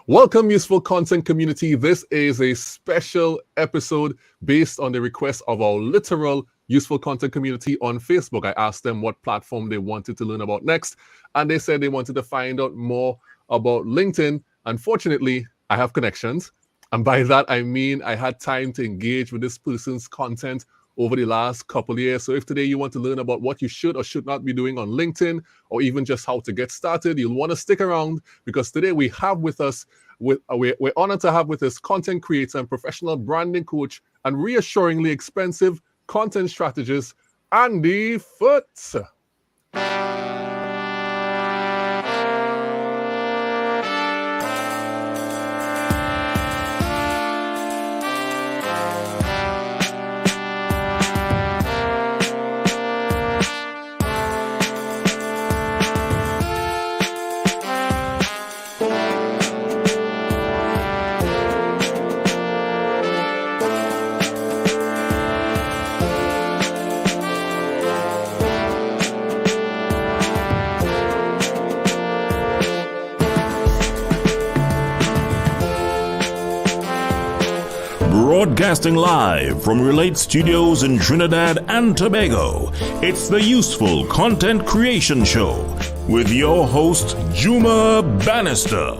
Welcome, useful content community. This is a special episode based on the request of our literal useful content community on Facebook. I asked them what platform they wanted to learn about next, and they said they wanted to find out more about LinkedIn. Unfortunately, I have connections, and by that I mean I had time to engage with this person's content over the last couple of years. So if today you want to learn about what you should or should not be doing on LinkedIn, or even just how to get started, you'll want to stick around, because today we have with us, we're honored to have with us content creator and professional branding coach and reassuringly expensive content strategist, Andy Foote. Broadcasting live from Relate Studios in Trinidad and Tobago, it's the Useful Content Creation Show with your host, Juma Bannister.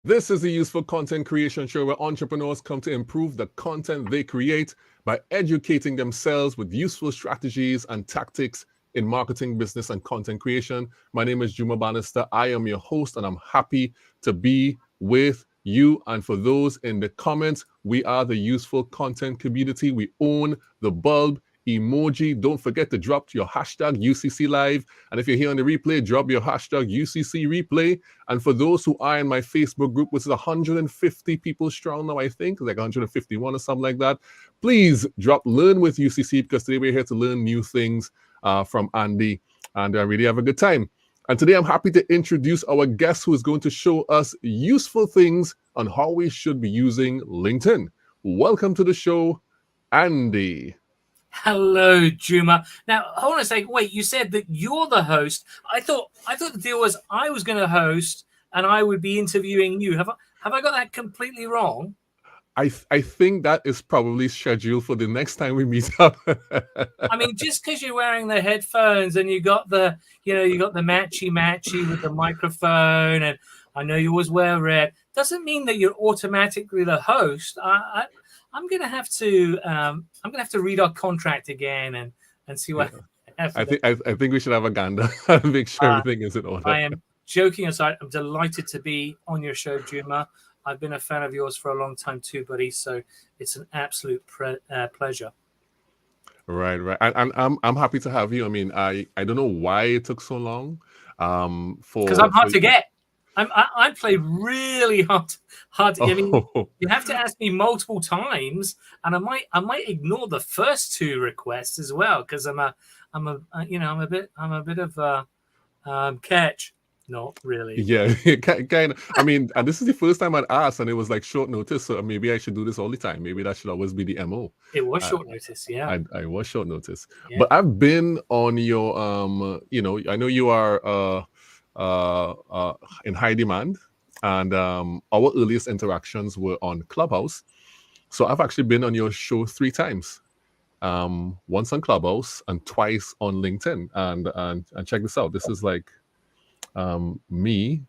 This is the Useful Content Creation Show where entrepreneurs come to improve the content they create by educating themselves with useful strategies and tactics in marketing, business, and content creation. My name is Juma Bannister. I am your host, and I'm happy to be with you. And for those in the comments, we are the Useful Content Community. We own the bulb emoji. Don't forget to drop your hashtag UCC Live. And if you're here on the replay, drop your hashtag UCC Replay. And for those who are in my Facebook group, which is 150 people strong now, I think, like 151 or something like that, please drop Learn with UCC, because today we're here to learn new things from Andy, and I really have a good time. And today I'm happy to introduce our guest who is going to show us useful things on how we should be using LinkedIn. Welcome to the show, Andy. Hello, Juma. Now, I want to say, wait, you said that you're the host. I thought the deal was I was going to host and I would be interviewing you. Have I got that completely wrong? I think that is probably scheduled for the next time we meet up. I mean, just because you're wearing the headphones and you got the matchy with the microphone, and I know you always wear red, doesn't mean that you're automatically the host. I'm gonna have to read our contract again and see what. Yeah. I think we should have a gander and make sure everything is in order. I am joking aside. I'm delighted to be on your show, Juma. I've been a fan of yours for a long time too, buddy. So it's an absolute pleasure. Right. And I'm happy to have you. I mean, I don't know why it took so long. Because I'm hard to get. I play really hard. I mean, you have to ask me multiple times, and I might ignore the first two requests as well, because I'm a bit of a catch. Not really. Yeah, kind of. I mean, and this is the first time I'd asked, and it was like short notice. So maybe I should do this all the time. Maybe that should always be the MO. It was short notice, yeah. I was short notice, yeah. But I've been on your, I know you are in high demand, and our earliest interactions were on Clubhouse. So I've actually been on your show 3 times. Once on Clubhouse and twice on LinkedIn. And check this out. This is like me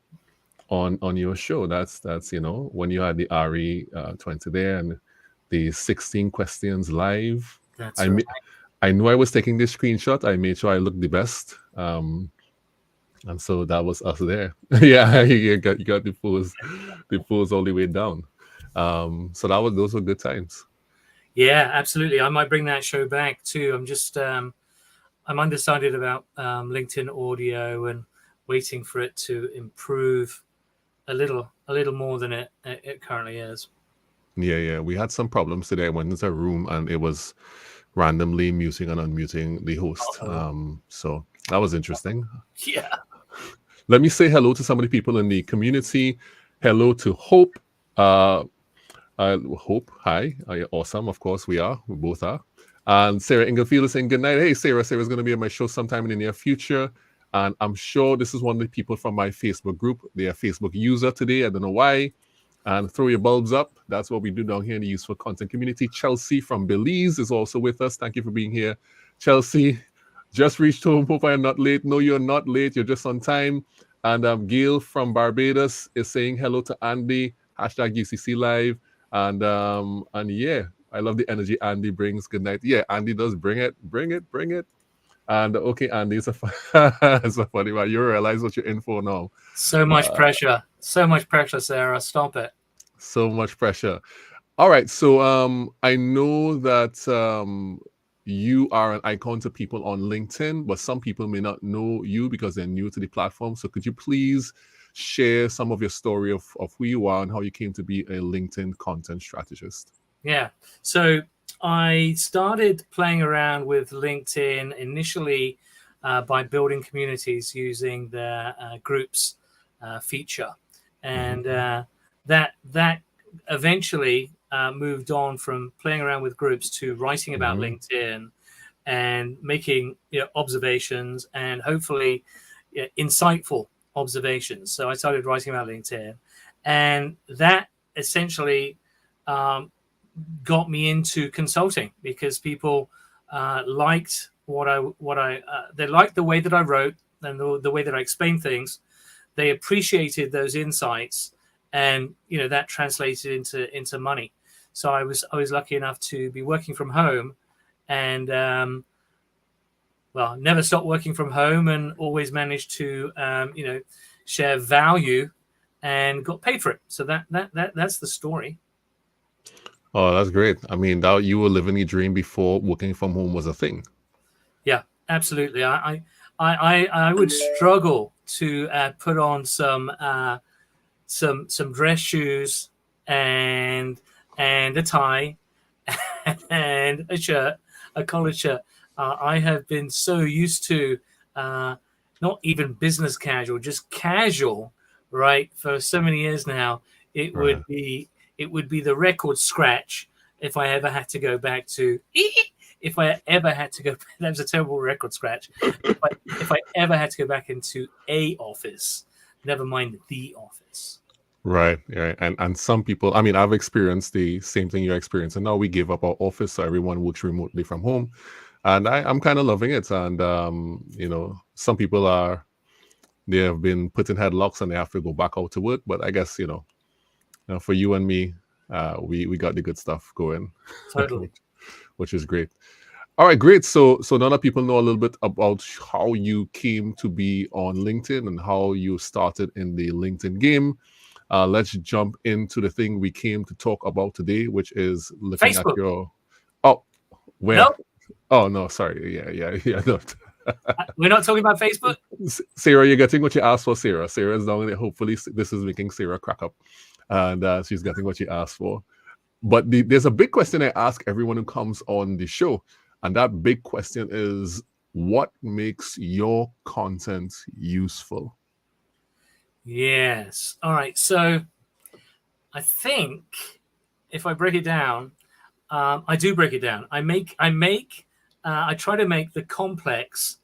on your show. That's when you had the RE20 there and the 16 questions live. That's right. I knew I was taking this screenshot. I made sure I looked the best. And so that was us there. Yeah, you got the pose all the way down. So those were good times. Yeah, absolutely. I might bring that show back too. I'm just I'm undecided about LinkedIn audio and waiting for it to improve a little more than it currently is. Yeah. We had some problems today. I went into a room and it was randomly muting and unmuting the host. So that was interesting. Yeah. Let me say hello to some of the people in the community. Hello to Hope. Hope, hi. Awesome. Of course, we both are. And Sarah Inglefield is saying good night. Hey, Sarah's going to be on my show sometime in the near future. And I'm sure this is one of the people from my Facebook group. They're a Facebook user today. I don't know why. And throw your bulbs up. That's what we do down here in the Useful Content community. Chelsea from Belize is also with us. Thank you for being here. Chelsea, just reached home. Hope I am not late. No, you're not late. You're just on time. And Gail from Barbados is saying hello to Andy. Hashtag UCC Live. And yeah, I love the energy Andy brings. Good night. Yeah, Andy does bring it. Bring it. Bring it. And okay, Andy, it's a funny one. You realize what you're in for now. So much pressure. So much pressure, Sarah. Stop it. So much pressure. All right. So I know that you are an icon to people on LinkedIn, but some people may not know you because they're new to the platform. So could you please share some of your story of who you are and how you came to be a LinkedIn content strategist? Yeah. So I started playing around with LinkedIn initially by building communities using the groups feature, and that eventually moved on from playing around with groups to writing about LinkedIn and making observations and hopefully insightful observations. So I started writing about LinkedIn, and that essentially got me into consulting because people liked they liked the way that I wrote and the way that I explained things. They appreciated those insights, and that translated into money. So I was lucky enough to be working from home, and never stopped working from home, and always managed to share value and got paid for it. So that's the story. Oh, that's great. I mean, that you were living your dream before working from home was a thing. Yeah, absolutely. I would struggle to put on some dress shoes and a tie and a shirt, a collared shirt. I have been so used to not even business casual, just casual, right? For so many years now, it would be the record scratch if I ever had to go back to. If I ever had to go, that was a terrible record scratch. If I ever had to go back into a office, never mind the office. Right. And some people, I mean, I've experienced the same thing you're experiencing. Now we gave up our office, so everyone works remotely from home. And I'm kind of loving it. And, some people they have been put in headlocks and they have to go back out to work. But I guess, for you and me, we got the good stuff going. Totally. which is great. All right, great. So now that people know a little bit about how you came to be on LinkedIn and how you started in the LinkedIn game, let's jump into the thing we came to talk about today, which is looking Facebook. at your. Oh, where? Nope. Oh no, sorry. Yeah. No. We're not talking about Facebook. Sarah, you're getting what you asked for. Sarah's down there. Hopefully, this is making Sarah crack up, and she's getting what she asked for. But there's a big question I ask everyone who comes on the show. And that big question is, what makes your content useful? Yes. All right. So I think if I break it down, I do break it down. I try to make the complex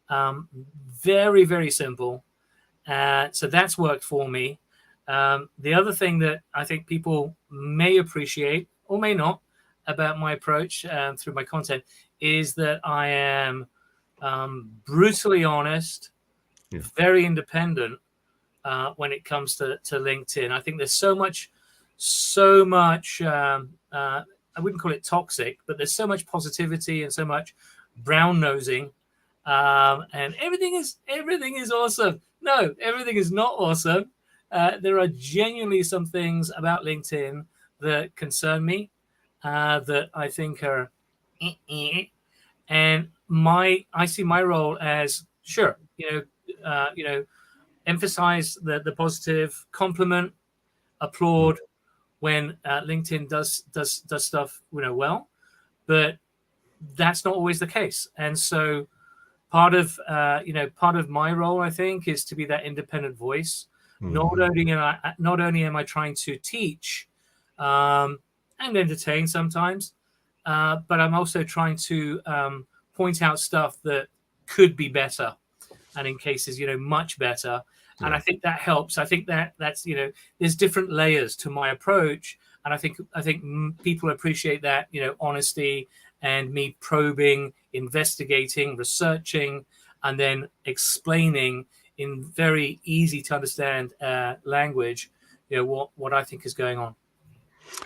very, very simple. So that's worked for me. The other thing that I think people may appreciate or may not about my approach through my content is that I am brutally honest, very independent when it comes to LinkedIn. I think there's so much I wouldn't call it toxic, but there's so much positivity and so much brown nosing, and everything is awesome. No, everything is not awesome. There are genuinely some things about LinkedIn that concern me, that I think are, and I see my role as emphasize the positive, compliment, applaud when LinkedIn does stuff well, but that's not always the case. And so part of my role, I think, is to be that independent voice. Not only am I trying to teach and entertain sometimes, but I'm also trying to point out stuff that could be better. and in cases, much better. And Yeah. I think that helps. I think that's there's different layers to my approach, and I think people appreciate that, honesty and me probing, investigating, researching, and then explaining in very easy to understand language, what I think is going on.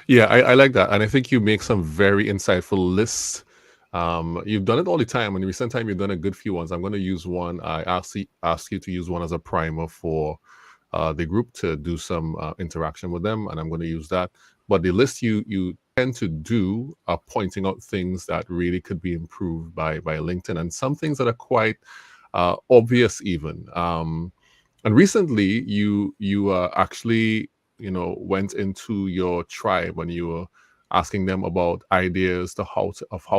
Yeah, I like that. And I think you make some very insightful lists. You've done it all the time. In recent time, you've done a good few ones. I'm going to use one. I ask you to use one as a primer for the group to do some interaction with them, and I'm going to use that. But the list you tend to do are pointing out things that really could be improved by LinkedIn, and some things that are quite obvious even. And recently, you actually went into your tribe when you were asking them about ideas to how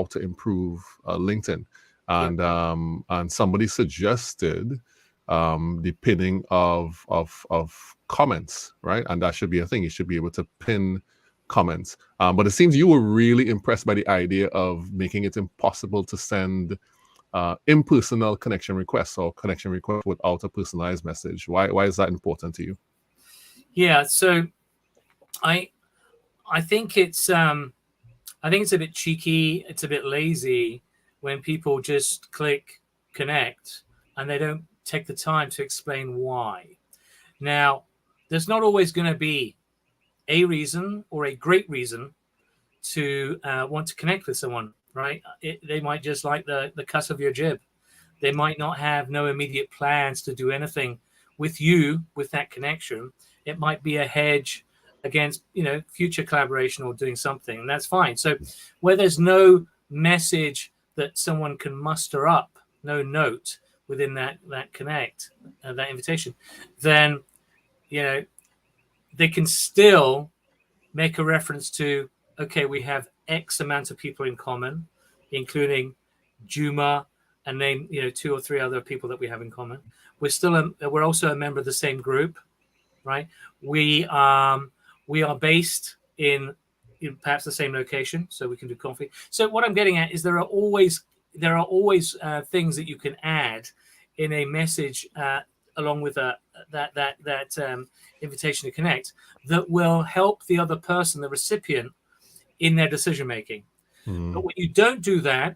to improve LinkedIn, and somebody suggested the pinning of comments, right? And that should be a thing. You should be able to pin comments. But it seems you were really impressed by the idea of making it impossible to send impersonal connection requests or connection requests without a personalized message. Why is that important to you? Yeah, so I think it's a bit cheeky, it's a bit lazy when people just click connect and they don't take the time to explain why. Now, there's not always going to be a reason or a great reason to want to connect with someone, right? They might just like the cut of your jib. They might not have no immediate plans to do anything with you with that connection. It might be a hedge against future collaboration or doing something, and that's fine. So where there's no message that someone can muster up, no note within that connect, that invitation, then they can still make a reference to, okay, we have X amount of people in common, including Juma, and name 2 or 3 other people that we have in common. We're also a member of the same group, right? We are based in perhaps the same location, so we can do coffee. So what I'm getting at is there are always things that you can add in a message along with that invitation to connect that will help the other person, the recipient, in their decision making. But when you don't do that,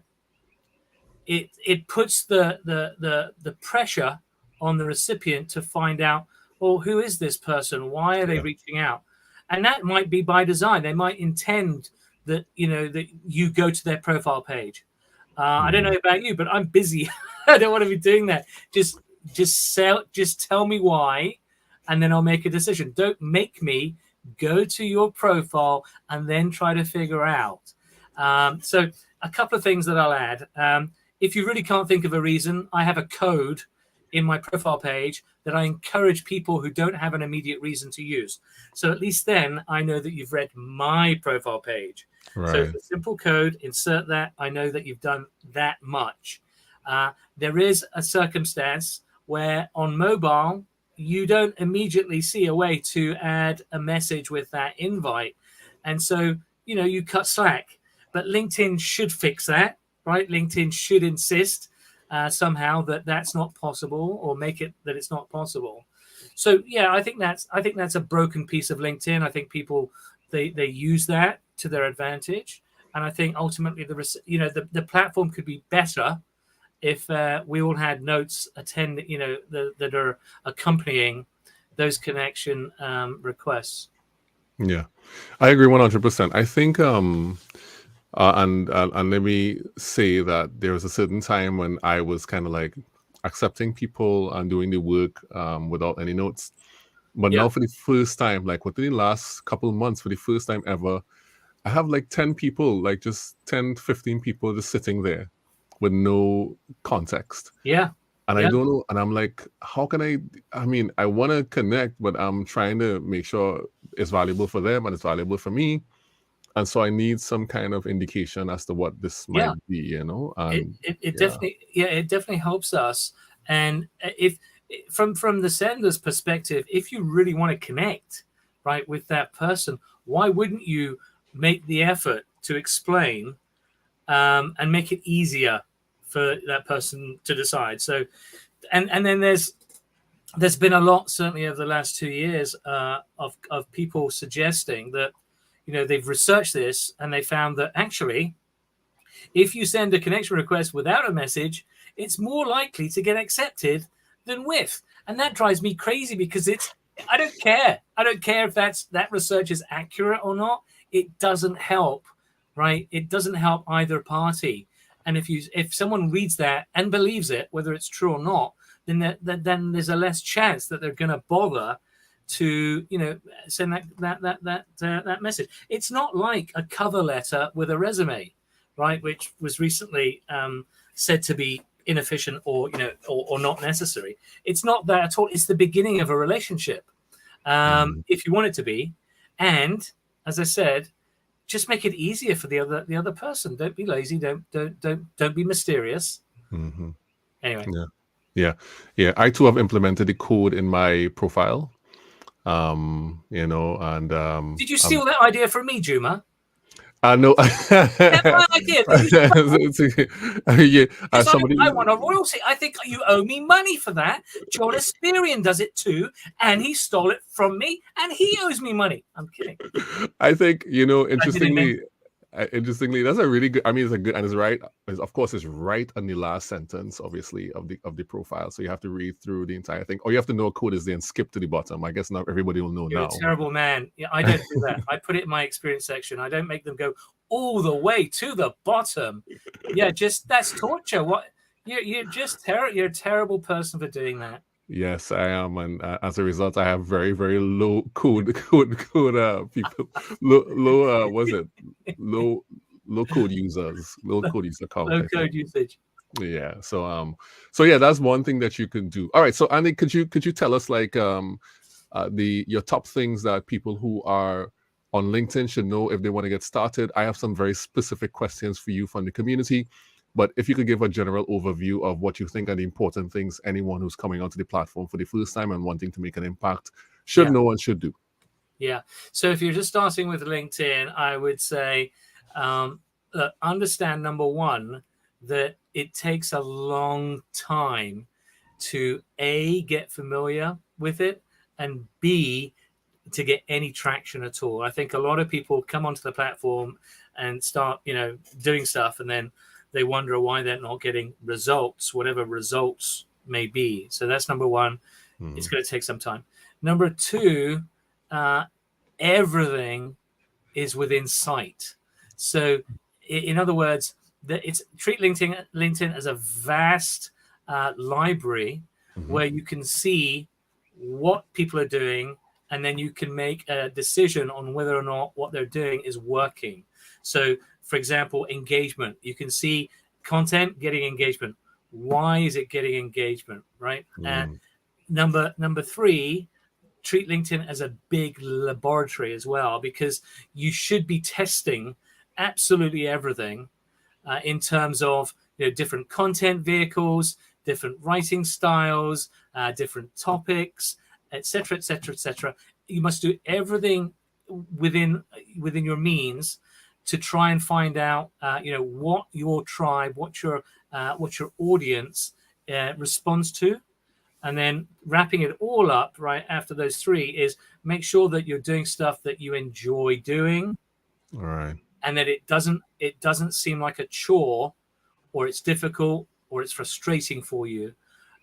it puts the pressure on the recipient to find out, well, who is this person? Why are they reaching out? And that might be by design. They might intend that that you go to their profile page. I don't know about you, but I'm busy. I don't want to be doing that. Just tell me why, and then I'll make a decision. Don't make me go to your profile and then try to figure out. So a couple of things that I'll add. If you really can't think of a reason, I have a code in my profile page that I encourage people who don't have an immediate reason to use. So at least then I know that you've read my profile page. Right. So it's a simple code, insert that. I know that you've done that much. There is a circumstance where on mobile, you don't immediately see a way to add a message with that invite. And so, you cut slack. But LinkedIn should fix that, right? LinkedIn should insist somehow that that's not possible, or make it that it's not possible. So yeah, I think that's a broken piece of LinkedIn. I think people they use that to their advantage, and I think ultimately the platform could be better if we all had notes that are accompanying those connection requests. Yeah, I agree 100%. I think and let me say that there was a certain time when I was kind of like accepting people and doing the work without any notes. But now for the first time, like within the last couple of months, for the first time ever, I have like 10 people, like just 10 to 15 people just sitting there with no context. Yeah. And I don't know. And I'm like, how can I mean, I want to connect, but I'm trying to make sure it's valuable for them and it's valuable for me. And so I need some kind of indication as to what this might be, And it definitely helps us. And if from the sender's perspective, if you really want to connect, right, with that person, why wouldn't you make the effort to explain and make it easier for that person to decide? So and then there's been a lot, certainly over the last 2 years, of people suggesting that, they've researched this and they found that actually, if you send a connection request without a message, it's more likely to get accepted than with. And that drives me crazy because I don't care. I don't care if that research is accurate or not. It doesn't help, right? It doesn't help either party. And if someone reads that and believes it, whether it's true or not, then there's a less chance that they're going to bother to send that message. It's not like a cover letter with a resume, right, which was recently said to be inefficient or not necessary. It's not that at all. It's the beginning of a relationship, if you want it to be. And as I said, just make it easier for the other person. Don't be lazy. Don't be mysterious. Mm-hmm. Anyway. Yeah. I too have implemented the code in my profile. And did you steal that idea from me, Juma? No. That's my idea. I want a royalty. I think you owe me money for that. John Asperian does it too, and he stole it from me, and he owes me money. I'm kidding. I think interestingly, that's a really good. I mean, it's a good, and it's right. Of course, it's right on the last sentence, obviously, of the profile. So you have to read through the entire thing, or you have to know a code is there and skip to the bottom. I guess not everybody will know. You're now. A terrible man. Yeah, I don't do that. I put it in my experience section. I don't make them go all the way to the bottom. Yeah, that's torture. What you're just You're a terrible person for doing that. Yes, I am, and as a result, I have very, very low code people, low code users, low code user count. Low code usage. Yeah. So yeah, that's one thing that you can do. All right. So Andy, could you tell us like your top things that people who are on LinkedIn should know if they want to get started? I have some very specific questions for you from the community. But if you could give a general overview of what you think are the important things anyone who's coming onto the platform for the first time and wanting to make an impact should know and should do. Yeah. So if you're just starting with LinkedIn, I would say understand, number one, that it takes a long time to A, get familiar with it, and B, to get any traction at all. I think a lot of people come onto the platform and start, doing stuff, and then they wonder why they're not getting results, whatever results may be. So that's number one. Mm-hmm. It's going to take some time. Number two, everything is within sight. So in other words, treat LinkedIn as a vast library where you can see what people are doing, and then you can make a decision on whether or not what they're doing is working. So, for example, engagement. You can see content getting engagement. Why is it getting engagement, right? And number three, treat LinkedIn as a big laboratory as well, because you should be testing absolutely everything in terms of different content vehicles, different writing styles, different topics, etc., etc., etc. You must do everything within your means to try and find out, what your tribe, what your audience responds to, and then wrapping it all up right after those three is make sure that you're doing stuff that you enjoy doing, all right, and that it doesn't seem like a chore, or it's difficult, or it's frustrating for you.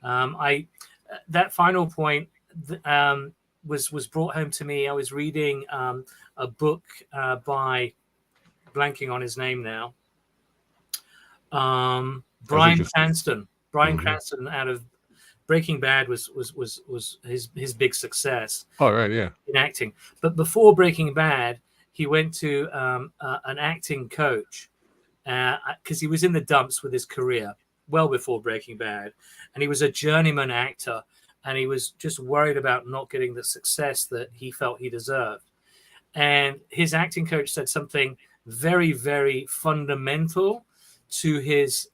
That final point was brought home to me. I was reading a book by blanking on his name now. Bryan Cranston. Bryan Cranston out of Breaking Bad was his big success. Oh, right, yeah. In acting. But before Breaking Bad, he went to an acting coach because he was in the dumps with his career well before Breaking Bad. And he was a journeyman actor, and he was just worried about not getting the success that he felt he deserved. And his acting coach said something very, very fundamental to his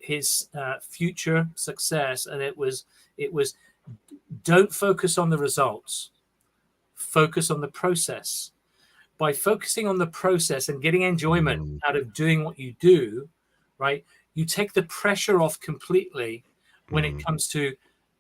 future success, and it was don't focus on the results, focus on the process. By focusing on the process and getting enjoyment out of doing what you do, right, you take the pressure off completely when it comes to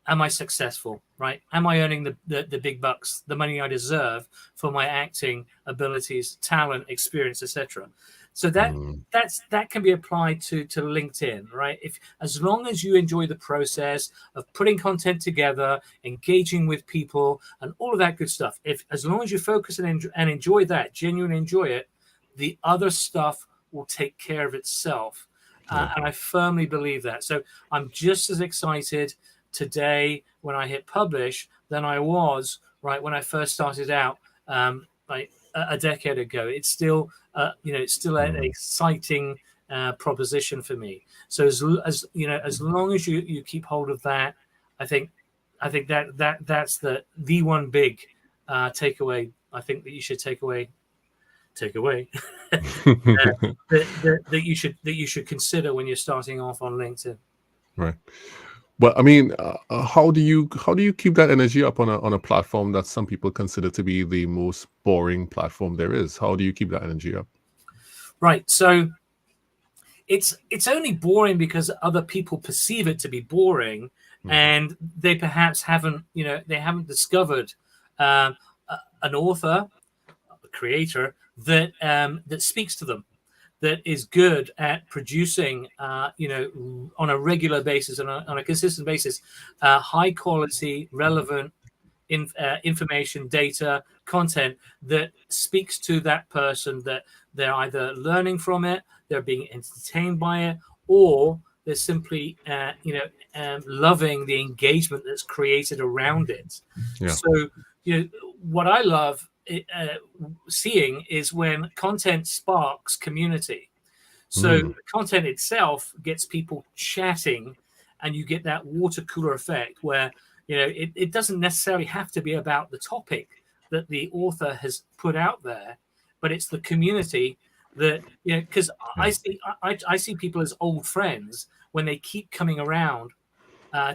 am I successful, right? Am I earning the big bucks, the money I deserve for my acting abilities, talent, experience, etc.? So that can be applied to LinkedIn, right? If as long as you enjoy the process of putting content together, engaging with people, and all of that good stuff, if as long as you focus and enjoy that, genuinely enjoy it, the other stuff will take care of itself. And I firmly believe that. So I'm just as excited today when I hit publish than I was right when I first started out, like a decade ago. It's still, it's still an exciting proposition for me. So as you know, as long as you keep hold of that, I think that's the one big takeaway. I think that you should take away that you should consider when you're starting off on LinkedIn. Right. But I mean, how do you keep that energy up on a platform that some people consider to be the most boring platform there is? How do you keep that energy up? Right. So it's only boring because other people perceive it to be boring, and they perhaps haven't discovered an author, a creator that speaks to them, that is good at producing, on a regular basis and on a consistent basis, high quality, relevant information, data, content that speaks to that person, that they're either learning from it, they're being entertained by it, or they're simply, loving the engagement that's created around it. Yeah. So, what I love seeing is when content sparks community. So the content itself gets people chatting, and you get that water cooler effect where it doesn't necessarily have to be about the topic that the author has put out there, but it's the community that because I see people as old friends when they keep coming around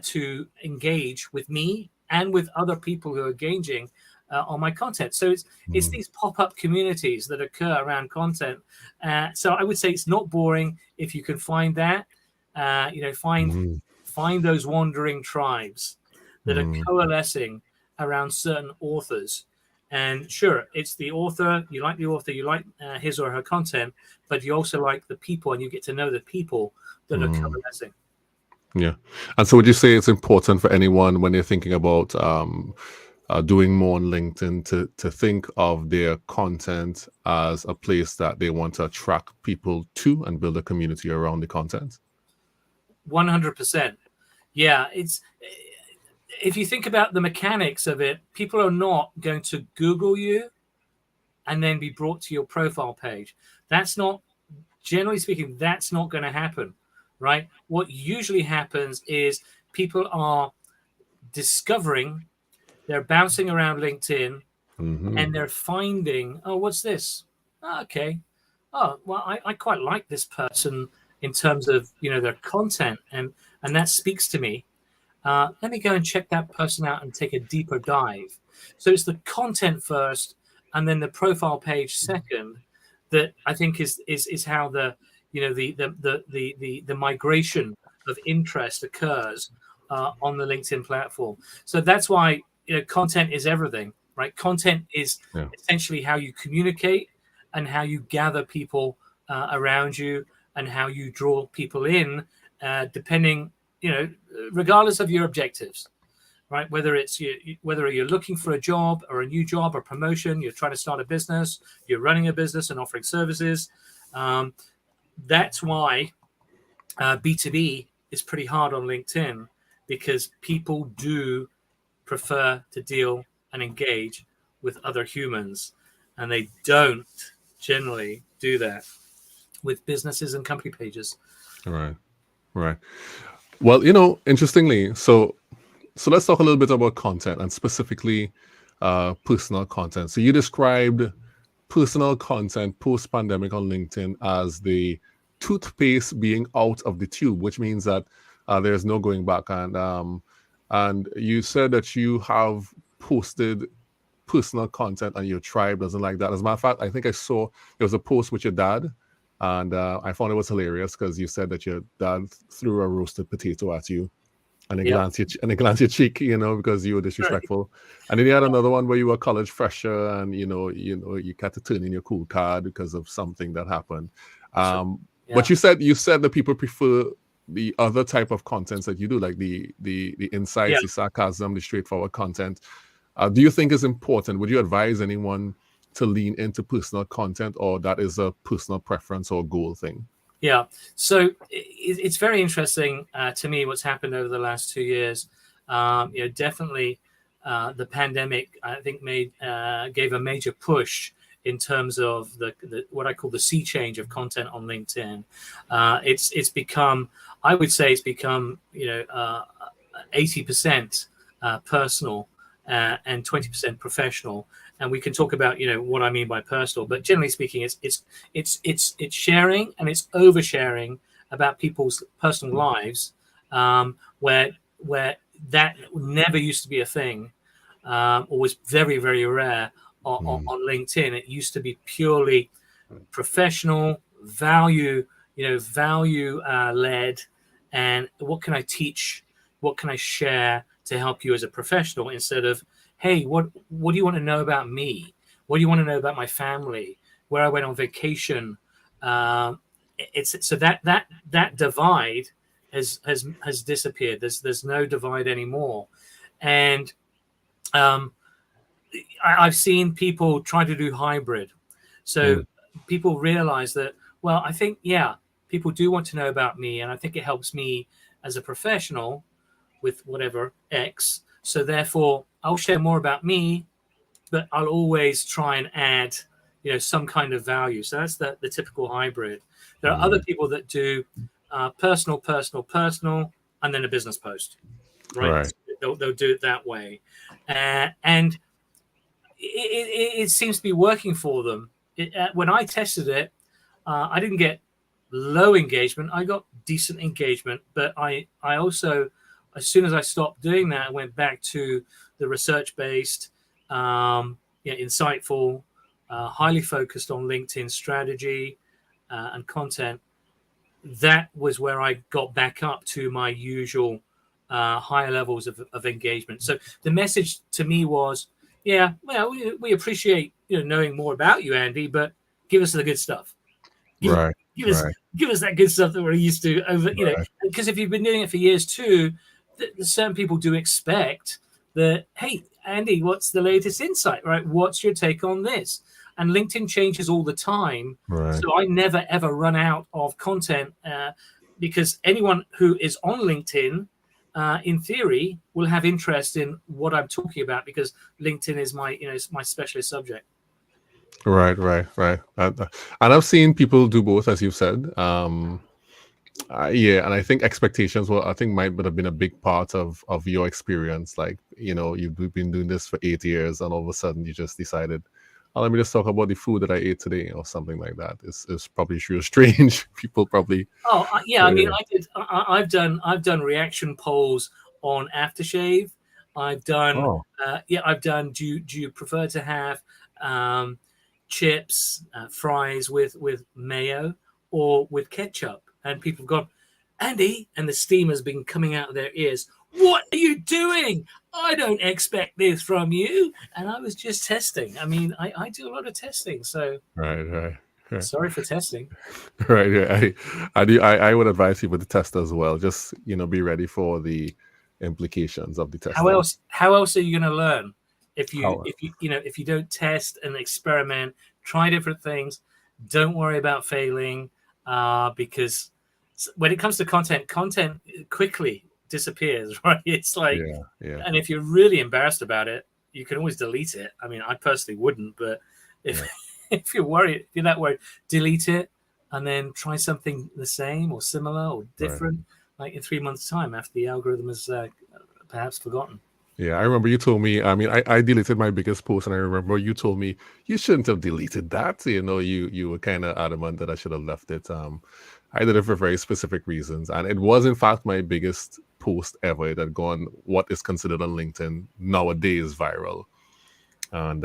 to engage with me and with other people who are engaging on my content. So it's these pop-up communities that occur around content. So I would say it's not boring if you can find that. Find those wandering tribes that are coalescing around certain authors. And sure, it's the author. You like the author. You like his or her content, but you also like the people, and you get to know the people that are coalescing. Yeah. And so would you say it's important for anyone when they're thinking about doing more on LinkedIn to think of their content as a place that they want to attract people to and build a community around the content? 100%. Yeah, if you think about the mechanics of it, people are not going to Google you and then be brought to your profile page. That's not, generally speaking, that's not going to happen, right? What usually happens is people are discovering, they're bouncing around LinkedIn, and they're finding, oh, what's this? Oh, okay. Oh, well, I quite like this person in terms of, their content, and that speaks to me. Let me go and check that person out and take a deeper dive. So it's the content first, and then the profile page second. That I think is how the migration of interest occurs on the LinkedIn platform. So that's why content is everything, right? Content is essentially how you communicate and how you gather people around you and how you draw people in, depending, regardless of your objectives, right? Whether you're looking for a job or a new job or promotion, you're trying to start a business, you're running a business and offering services. That's why B2B is pretty hard on LinkedIn, because people do prefer to deal and engage with other humans, and they don't generally do that with businesses and company pages. Right. Well, interestingly, so let's talk a little bit about content, and specifically personal content. So you described personal content post-pandemic on LinkedIn as the toothpaste being out of the tube, which means that there's no going back. And you said that you have posted personal content and your tribe doesn't like that. As a matter of fact, I think I saw there was a post with your dad, and I found it was hilarious because you said that your dad threw a roasted potato at you, And they glance your cheek, because you were disrespectful. Right. And then you had another one where you were a college fresher, and you had to turn in your cool card because of something that happened. But you said that people prefer the other type of contents that you do, like the insights, the sarcasm, the straightforward content. Do you think is important? Would you advise anyone to lean into personal content, or that is a personal preference or goal thing? Yeah, so it's very interesting to me what's happened over the last 2 years. Definitely the pandemic, I think, gave a major push in terms of the what I call the sea change of content on LinkedIn. It's become, I would say, 80% personal and 20% professional. And we can talk about what I mean by personal, but generally speaking, it's sharing, and it's oversharing about people's personal lives, where that never used to be a thing, or was very, very rare on LinkedIn. It used to be purely professional, value led, and what can I teach, what can I share to help you as a professional, instead of, hey, what do you want to know about me? What do you want to know about my family? Where I went on vacation? It's so that divide has disappeared. There's no divide anymore, and I've seen people try to do hybrid. So people realize that, well, I think people do want to know about me, and I think it helps me as a professional with whatever X. So therefore, I'll share more about me, but I'll always try and add, some kind of value. So that's the typical hybrid. There are other people that do personal, and then a business post, right? They'll do it that way, and it seems to be working for them. When I tested it, I didn't get low engagement. I got decent engagement, but I also, as soon as I stopped doing that, I went back to the research-based, insightful, highly focused on LinkedIn strategy and content. That was where I got back up to my usual higher levels of engagement. So the message to me was, we appreciate knowing more about you, Andy, but give us the good stuff. Give us that good stuff that we're used to over, because if you've been doing it for years too, certain people do expect that, hey, Andy, what's the latest insight, right? What's your take on this? And LinkedIn changes all the time. So I never, ever run out of content because anyone who is on LinkedIn, in theory, will have interest in what I'm talking about, because LinkedIn is my specialist subject. Right. And I've seen people do both, as you've said. And I think expectations might have been a big part of your experience. Like, you've been doing this for 8 years, and all of a sudden you just decided, let me just talk about the food that I ate today, or something like that. It's probably strange. People probably. Oh yeah, I mean, I've done reaction polls on aftershave. I've done I've done. Do you prefer to have chips, fries with mayo, or with ketchup? And people have gone, Andy, and the steam has been coming out of their ears. What are you doing? I don't expect this from you. And I was just testing. I mean, I do a lot of testing. So right. Sorry for testing. Right. I would advise people to test as well. Just, be ready for the implications of the testing. How else are you going to learn if you don't test and experiment, try different things? Don't worry about failing, because when it comes to content quickly disappears, right? It's like, and if you're really embarrassed about it, you can always delete it. I mean, I personally wouldn't, but if you're worried, if you're that worried, delete it and then try something the same or similar or different, like in 3 months' time, after the algorithm is perhaps forgotten. Yeah, I remember you told me, I deleted my biggest post, and I remember you told me you shouldn't have deleted that. You were kind of adamant that I should have left it. I did it for very specific reasons. And it was, in fact, my biggest post ever. It had gone what is considered on LinkedIn nowadays viral. And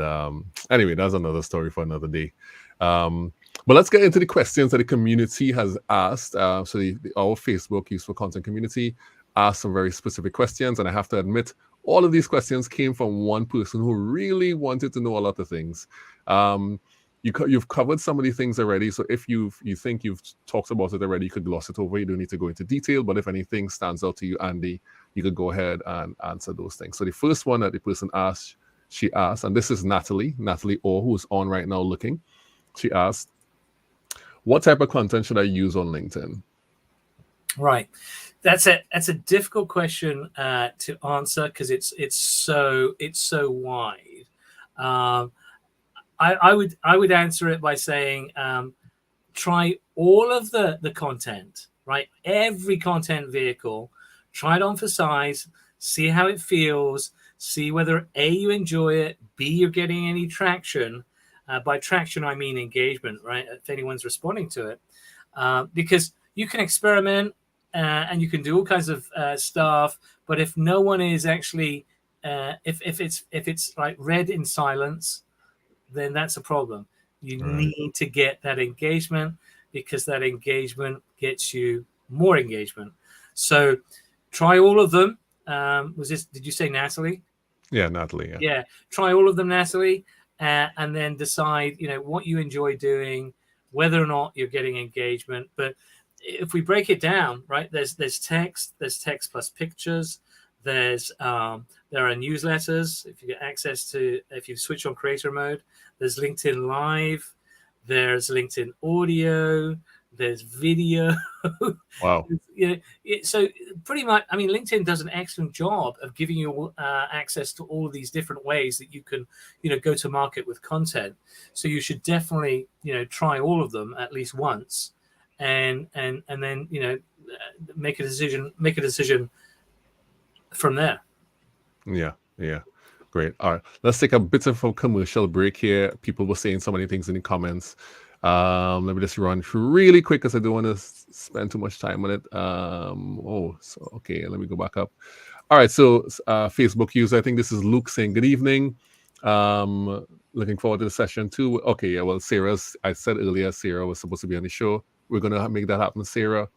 anyway, that's another story for another day. But let's get into the questions that the community has asked. So our Facebook Useful Content community asked some very specific questions, and I have to admit, all of these questions came from one person who really wanted to know a lot of things. You've covered some of the things already, so if you think you've talked about it already, you could gloss it over. You don't need to go into detail, but if anything stands out to you, Andy, you could go ahead and answer those things. So the first one that the person asked, she asked, and this is Natalie Orr, who's on right now looking. She asked, what type of content should I use on LinkedIn? Right. That's a difficult question to answer because it's so wide. I would answer it by saying try all of the content, right? Every content vehicle, try it on for size, see how it feels, see whether A, you enjoy it, B, you're getting any traction. By traction, I mean engagement, right? If anyone's responding to it. Because you can experiment and you can do all kinds of stuff, but if no one is actually, if it's like read in silence, then that's a problem. You need to get that engagement because that engagement gets you more engagement. So try all of them. Did you say Natalie? Yeah, Natalie. Yeah. Try all of them, Natalie, and then decide, what you enjoy doing, whether or not you're getting engagement. But if we break it down, right, there's text plus pictures. There are newsletters. If you get access to, if you switch on creator mode, there's LinkedIn Live, there's LinkedIn Audio, there's video. Wow. So pretty much, I mean, LinkedIn does an excellent job of giving you access to all of these different ways that you can, go to market with content. So you should definitely, try all of them at least once, and then make a decision from there. Yeah. Great. All right. Let's take a bit of a commercial break here. People were saying so many things in the comments. Let me just run through really quick because I don't want to spend too much time on it. Okay, let me go back up. All right, so Facebook user, I think this is Luke saying good evening. Looking forward to the session too. Okay, yeah, well, I said earlier, Sarah was supposed to be on the show. We're going to make that happen, Sarah.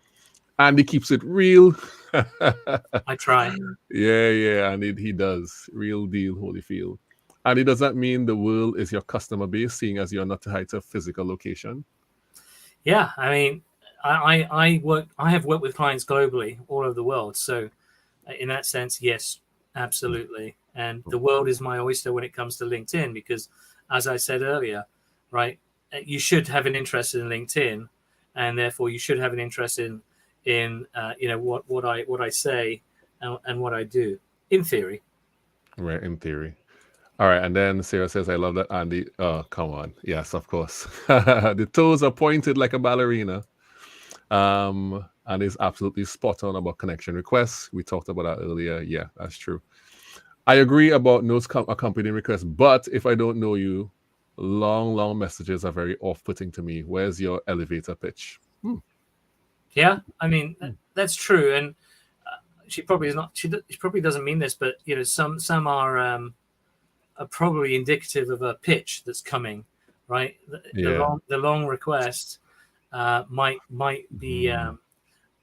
Andy keeps it real. I try. Yeah, and he does. Real deal, Holyfield. And it does that mean the world is your customer base, seeing as you're not tied to a physical location? Yeah, I mean, I have worked with clients globally, all over the world. So, in that sense, yes, absolutely. And the world is my oyster when it comes to LinkedIn, because, as I said earlier, right, you should have an interest in LinkedIn, and therefore you should have an interest in what I say and what I do, in theory. Right, in theory. All right, and then Sarah says, I love that, Andy. Oh, come on. Yes, of course. The toes are pointed like a ballerina. And is absolutely spot on about connection requests. We talked about that earlier. Yeah, that's true. I agree about notes accompanying requests, but if I don't know you, long messages are very off-putting to me. Where's your elevator pitch? Yeah, I mean, that's true. And she probably is not. She probably doesn't mean this, but some are probably indicative of a pitch that's coming, right? The long request might be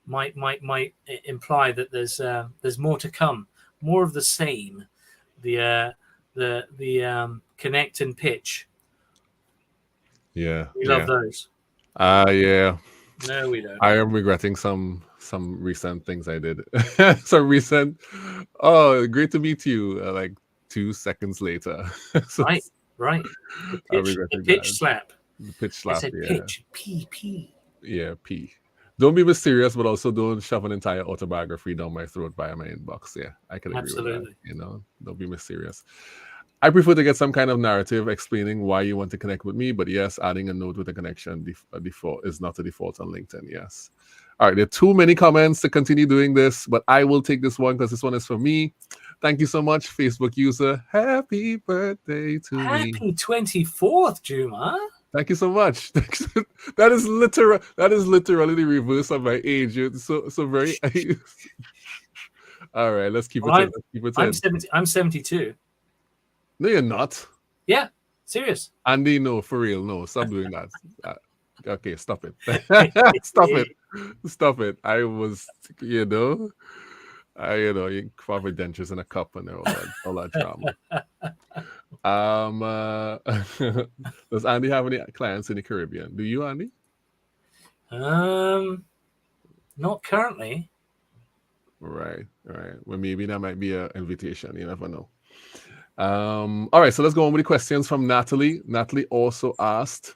might imply that there's more to come, more of the same. The connect and pitch. Yeah, we love those. Yeah. No, we don't. I am regretting some recent things I did. Great to meet you. Like 2 seconds later. So, right. The pitch slap. The pitch slap. Yeah. Pitch. P. Yeah, P. Don't be mysterious, but also don't shove an entire autobiography down my throat via my inbox. Yeah, I can agree with that. Don't be mysterious. I prefer to get some kind of narrative explaining why you want to connect with me, but yes, adding a note with a connection default is not a default on LinkedIn. Yes. All right, there are too many comments to continue doing this, but I will take this one because this one is for me. Thank you so much, Facebook user. Happy birthday to me. Happy 24th, Juma. Thank you so much. That is literally the reverse of my age. It's so very. All right, let's keep it. I'm 72. No, you're not. Yeah, serious. Andy, no, for real, no. Stop doing that. Okay, stop it. Stop it. I was, You carve dentures in a cup and all that drama. Does Andy have any clients in the Caribbean? Do you, Andy? Not currently. Right. Well, maybe that might be an invitation. You never know. All right, so let's go on with the questions from Natalie. Natalie also asked,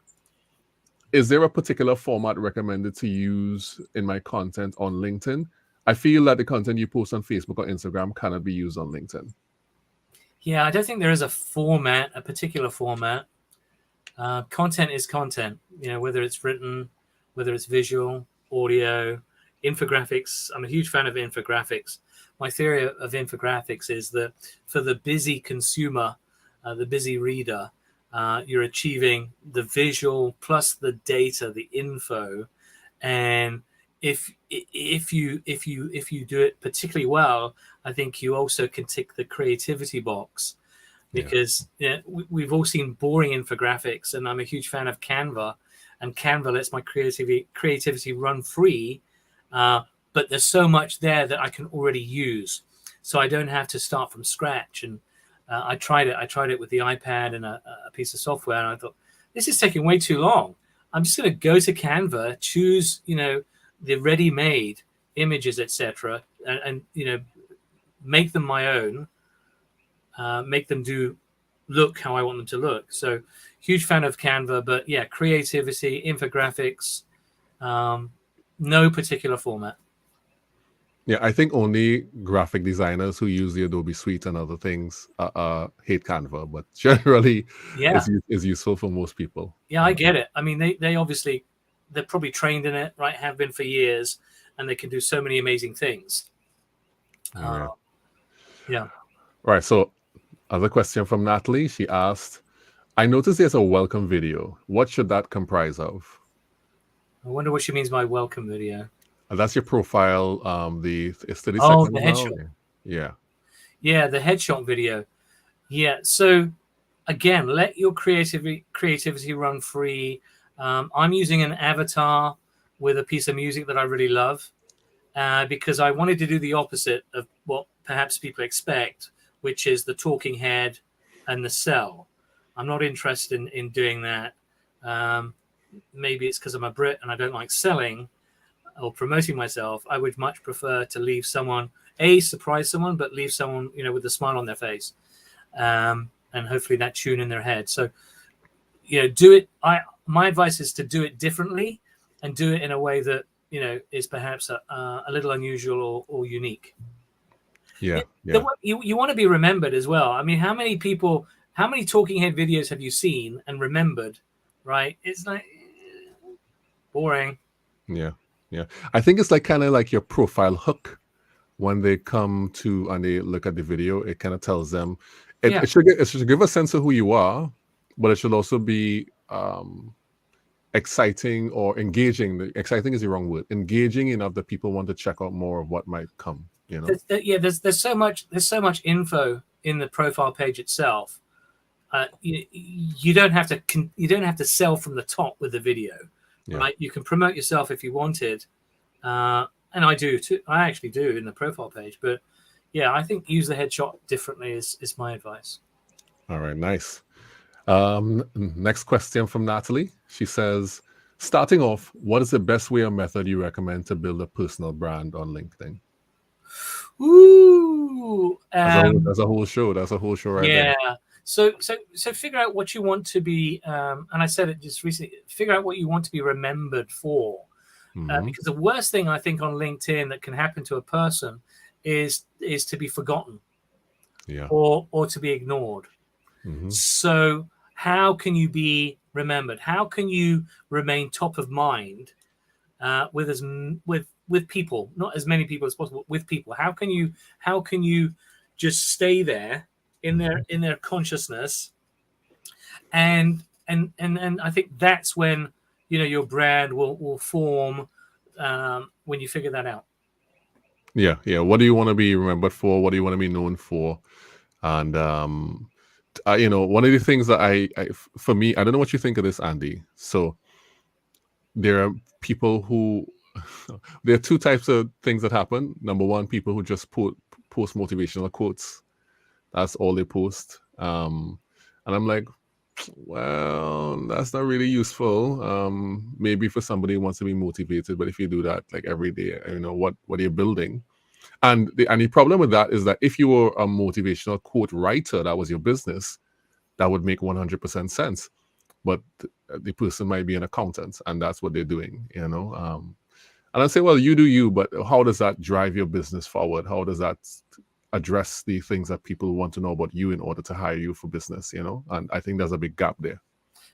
is there a particular format recommended to use in my content on LinkedIn? I feel that the content you post on Facebook or Instagram cannot be used on LinkedIn. Yeah, I don't think there is a particular format. Content is content, whether it's written, whether it's visual, audio, infographics. I'm a huge fan of infographics. My theory of infographics is that for the busy consumer, the busy reader, you're achieving the visual plus the data, the info, and if you do it particularly well, I think you also can tick the creativity box, because we've all seen boring infographics, and I'm a huge fan of Canva, and Canva lets my creativity run free, but there's so much there that I can already use, so I don't have to start from scratch. And I tried it with the iPad and a piece of software, and I thought, this is taking way too long. I'm just going to go to Canva, choose the ready-made images, etc., and make them my own, make them look how I want them to look. So huge fan of Canva, but yeah, creativity, infographics, no particular format. Yeah, I think only graphic designers who use the Adobe Suite and other things hate Canva, but generally it's useful for most people. Yeah, I get it. I mean, they obviously, they're probably trained in it, right? Have been for years, and they can do so many amazing things. Yeah. Right. So other question from Natalie. She asked, I noticed there's a welcome video. What should that comprise of? I wonder what she means by welcome video. That's your profile. It's 30 seconds the now. headshot. Yeah, the headshot video. Yeah. So again, let your creativity run free. I'm using an avatar with a piece of music that I really love, because I wanted to do the opposite of what perhaps people expect, which is the talking head and the sell. I'm not interested in doing that. Maybe it's because I'm a Brit and I don't like selling or promoting myself. I would much prefer to leave someone, surprise someone, but leave someone, with a smile on their face, and hopefully that tune in their head. So, do it. My advice is to do it differently and do it in a way that, is perhaps a little unusual or unique. Yeah. You want to be remembered as well. I mean, how many talking head videos have you seen and remembered, right? It's like boring. Yeah. I think it's kind of like your profile hook. When they come to and they look at the video, it kind of tells them it should give a sense of who you are, but it should also be exciting or engaging. Exciting is the wrong word. Engaging enough that people want to check out more of what might come. There's so much info in the profile page itself. You don't have to sell from the top with the video, right? You can promote yourself if you wanted, and I do too. I actually do in the profile page, but yeah, I think use the headshot differently is my advice. All right, nice. Next question from Natalie. She says, starting off, what is the best way or method you recommend to build a personal brand on LinkedIn? Ooh, that's a whole show. That's a whole show right there. Yeah. So figure out what you want to be, and I said it just recently. Figure out what you want to be remembered for, because the worst thing I think on LinkedIn that can happen to a person is to be forgotten, or to be ignored. So how can you be remembered? How can you remain top of mind with people, not as many people as possible, with people? How can you just stay there in their consciousness, and I think that's when your brand will form, when you figure that out. Yeah. What do you want to be remembered for? What do you want to be known for? And one of the things that for me, I don't know what you think of this, Andy. So there are people who there are two types of things that happen. Number one, people who just post motivational quotes. That's all they post. And I'm like, well, that's not really useful. Maybe for somebody who wants to be motivated, but if you do that like every day, what are you building? And the problem with that is that if you were a motivational quote writer, that was your business, that would make 100% sense. But the person might be an accountant, and that's what they're doing, And I say, well, you do you, but how does that drive your business forward? How does that address the things that people want to know about you in order to hire you for business, And I think there's a big gap there.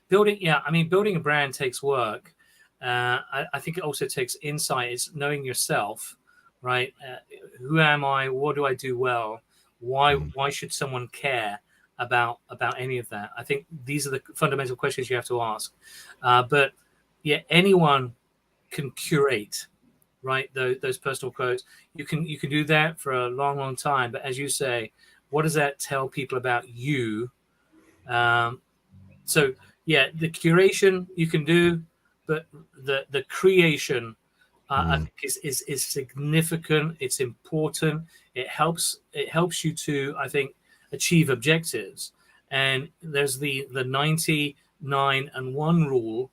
Building a brand takes work. I think it also takes insight. It's knowing yourself, right? Who am I? What do I do well? Why should someone care about any of that? I think these are the fundamental questions you have to ask. But yeah, anyone can curate, right? Those personal quotes. You can do that for a long, long time. But as you say, what does that tell people about you? So yeah, the curation you can do, but the creation I think is significant. It's important. It helps you to, I think, achieve objectives. And there's the 99 and 1 rule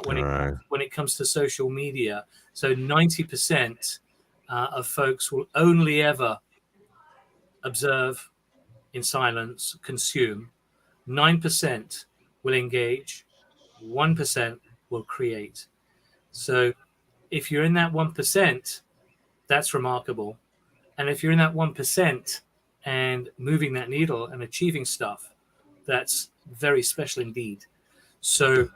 when it comes to social media. So 90% of folks will only ever observe in silence, consume. 9% will engage. 1% will create. So if you're in that 1%, that's remarkable. And if you're in that 1% and moving that needle and achieving stuff, that's very special indeed. So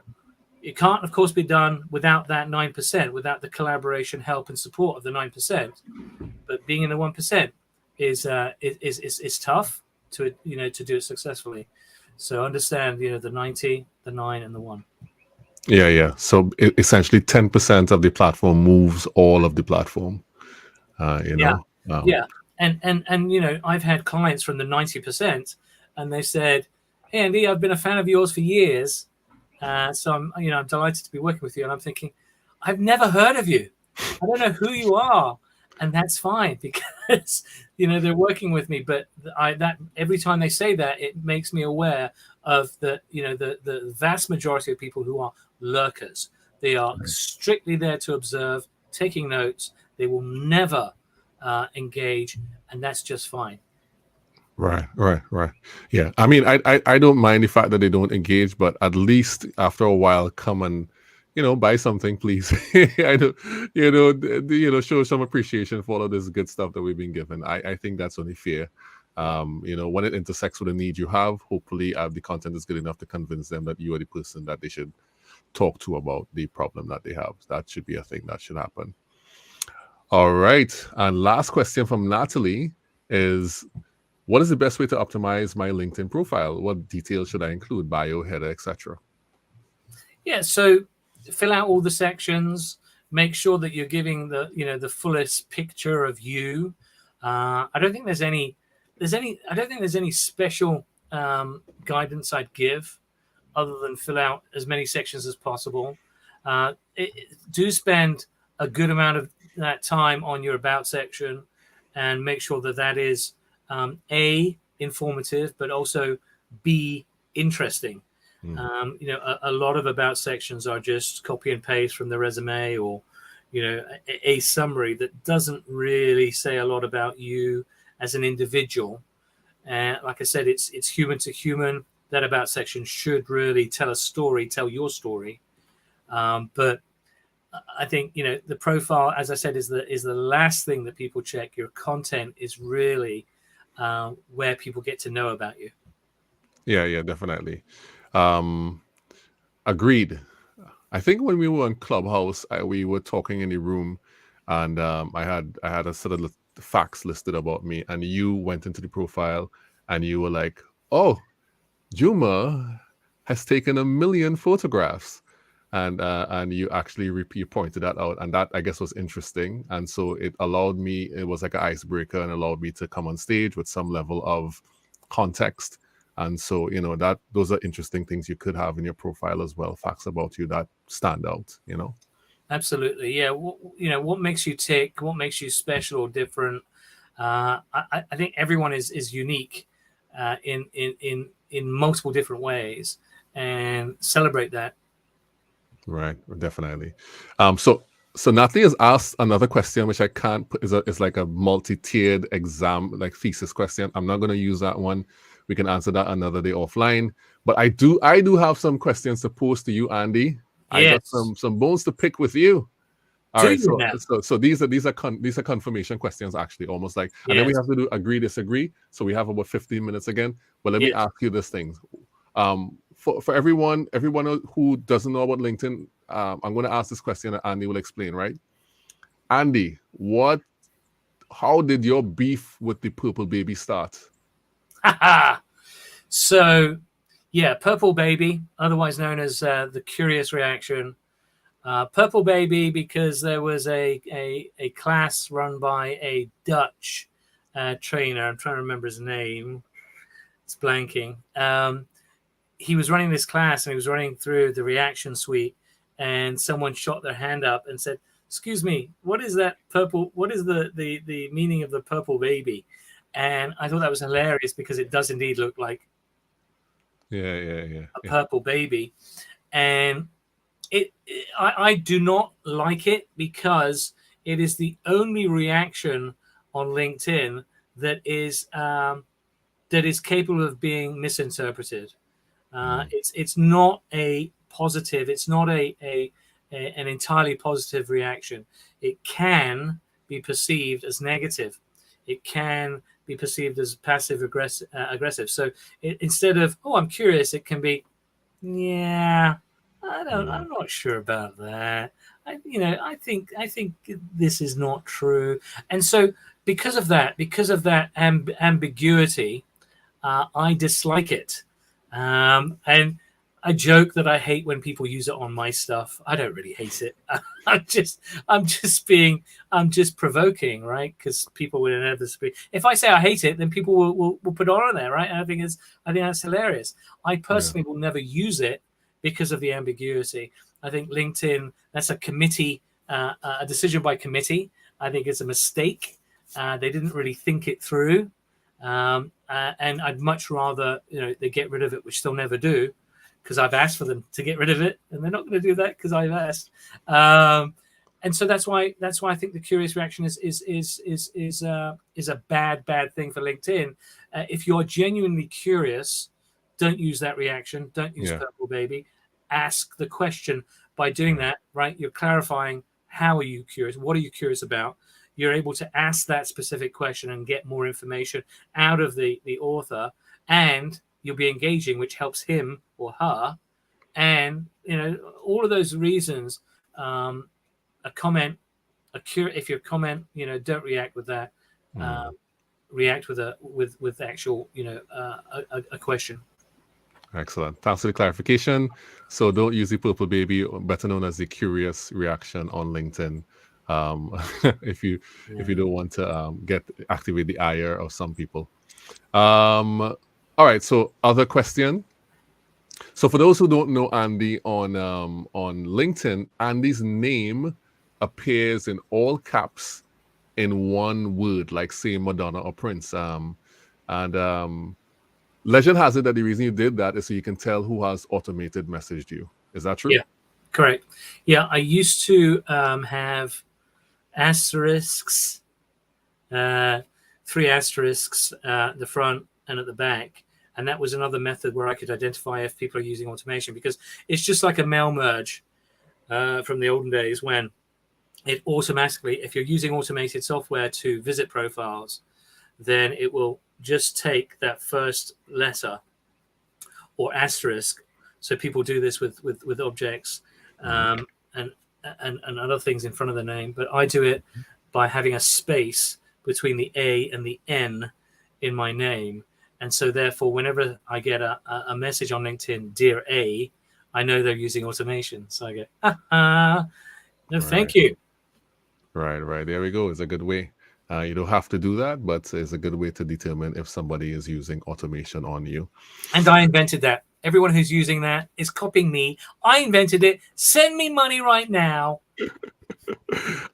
it can't, of course, be done without that 9%, without the collaboration, help, and support of the 9%. But being in the 1% is tough to do it successfully. So understand, the 90, the 9, and the 1. Yeah. So essentially 10% of the platform moves all of the platform. Yeah. And I've had clients from the 90%, and they said, "Hey, Andy, I've been a fan of yours for years. So I'm delighted to be working with you." And I'm thinking, I've never heard of you. I don't know who you are. And that's fine, because, they're working with me. But that every time they say that, it makes me aware of the vast majority of people who are lurkers. They are strictly there to observe, taking notes. They will never engage, and that's just fine. Right. Yeah. I mean, I don't mind the fact that they don't engage, but at least after a while, come and, buy something, please. I do, show some appreciation for all of this good stuff that we've been given. I think that's only fair. When it intersects with a need you have, hopefully the content is good enough to convince them that you are the person that they should talk to about the problem that they have. That should be a thing that should happen. All right. And last question from Natalie is, what is the best way to optimize my LinkedIn profile? What details should I include? Bio, header, etc. Yeah, so fill out all the sections. Make sure that you're giving the fullest picture of you. I don't think there's any special guidance I'd give other than fill out as many sections as possible. Do spend a good amount of that time on your about section, and make sure that is A, informative, but also B, interesting. A lot of about sections are just copy and paste from the resume, or a summary that doesn't really say a lot about you as an individual. And like I said, it's human to human. That about section should really tell your story. But I think the profile, as I said, is the last thing that people check. Your content is really where people get to know about you. Yeah, definitely. Agreed. I think when we were on Clubhouse, we were talking in the room, and I had a set of facts listed about me, and you went into the profile and you were like, "Oh, Juma has taken 1 million photographs," and you actually you pointed that out, and that I guess was interesting, and so it was like an icebreaker and allowed me to come on stage with some level of context. And so, those are interesting things you could have in your profile as well. Facts about you that stand out, Absolutely. Yeah. What makes you tick? What makes you special or different? I think everyone is unique in multiple different ways, and celebrate that. Right, definitely. So Natalie has asked another question, which I can't put is like a multi-tiered exam, like thesis question. I'm not going to use that one. We can answer that another day offline. But I do have some questions to pose to you, Andy. I got Yes. some bones to pick with you. All Do right, you now? so these are confirmation questions, actually, almost like, and then we Yes. have to do agree disagree. So we have about 15 minutes again. But let me Yes. ask you this thing. For everyone who doesn't know about LinkedIn, I'm going to ask this question and Andy will explain. Right, Andy, how did your beef with the purple baby start? So, yeah, Purple Baby, otherwise known as the Curious Reaction. Purple Baby because there was a class run by a Dutch trainer. I'm trying to remember his name. It's blanking. He was running this class and he was running through the reaction suite, and someone shot their hand up and said, "Excuse me, what is that purple? What is the meaning of the purple baby?" And I thought that was hilarious because it does indeed look like Yeah. a purple baby, and I do not like it because it is the only reaction on LinkedIn that is capable of being misinterpreted. It's not a positive. It's not an entirely positive reaction. It can be perceived as negative. It can be perceived as passive aggressive. So instead of I'm curious, it can be yeah. I'm not sure about that. I think this is not true. And so because of that ambiguity, I dislike it. And I joke that I hate when people use it on my stuff. I don't really hate it. I'm just provoking, right? Because people will inevitably, if I say I hate it, then people will put it on there, right? And I think that's hilarious. I personally will never use it because of the ambiguity. I think LinkedIn, that's a committee, a decision by committee. I think it's a mistake. They didn't really think it through. And I'd much rather they get rid of it, which they'll never do, because I've asked for them to get rid of it, and they're not going to do that because I've asked. And so that's why I think the curious reaction is a bad thing for LinkedIn. If you're genuinely curious, don't use that reaction. Don't use purple baby. Ask the question. By doing that, right, you're clarifying how are you curious? What are you curious about? You're able to ask that specific question and get more information out of the author, and you'll be engaging, which helps him or her. And all of those reasons. A comment, if your comment, don't react with that. React with actual, a question. Excellent. Thanks for the clarification. So don't use the purple baby, better known as the curious reaction, on LinkedIn. If you don't want to activate the ire of some people. All right. So other question. So for those who don't know Andy on LinkedIn, Andy's name appears in all caps in one word, like say Madonna or Prince. Legend has it that the reason you did that is so you can tell who has automated messaged you. Is that true? Yeah, correct. Yeah, I used to have asterisks, 3 asterisks at the front and at the back. And that was another method where I could identify if people are using automation, because it's just like a mail merge from the olden days, when it automatically, if you're using automated software to visit profiles, then it will just take that first letter or asterisk. So people do this with objects and other things in front of the name. But I do it by having a space between the A and the N in my name. And so therefore, whenever I get a message on LinkedIn, "Dear A," I know they're using automation. So I go, no, thank you. Right. There we go. It's a good way. You don't have to do that, but it's a good way to determine if somebody is using automation on you. And I invented that. Everyone who's using that is copying me. I invented it. Send me money right now.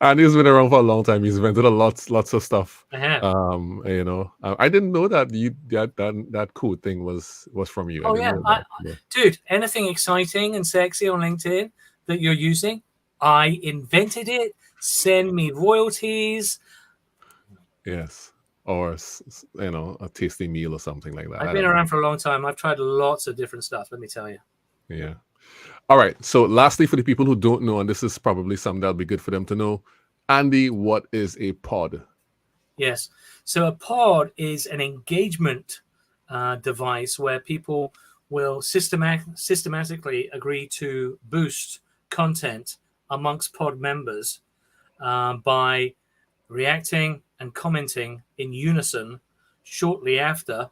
And he's been around for a long time. He's invented lots of stuff. I have. I didn't know that that code thing was from you. Oh yeah, dude. Anything exciting and sexy on LinkedIn that you're using, I invented it. Send me royalties. Yes, or a tasty meal or something like that. I've been around for a long time. I've tried lots of different stuff. Let me tell you. Yeah. All right. So lastly, for the people who don't know, and this is probably something that'll be good for them to know, Andy, what is a pod? Yes. So a pod is an engagement device where people will systematically agree to boost content amongst pod members by reacting and commenting in unison shortly after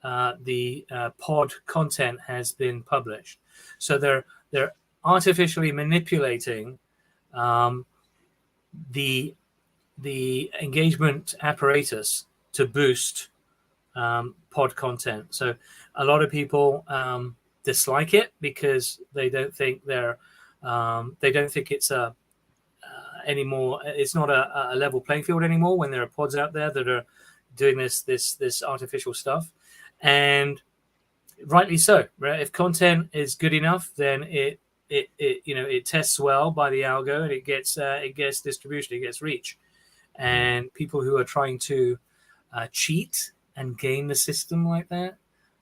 the pod content has been published. So they're artificially manipulating the engagement apparatus to boost pod content. So a lot of people dislike it because they don't think it's anymore. It's not a level playing field anymore when there are pods out there that are doing this artificial stuff, and rightly so. Right? If content is good enough, then it tests well by the algo, and it gets distribution, it gets reach. And people who are trying to cheat and game the system like that,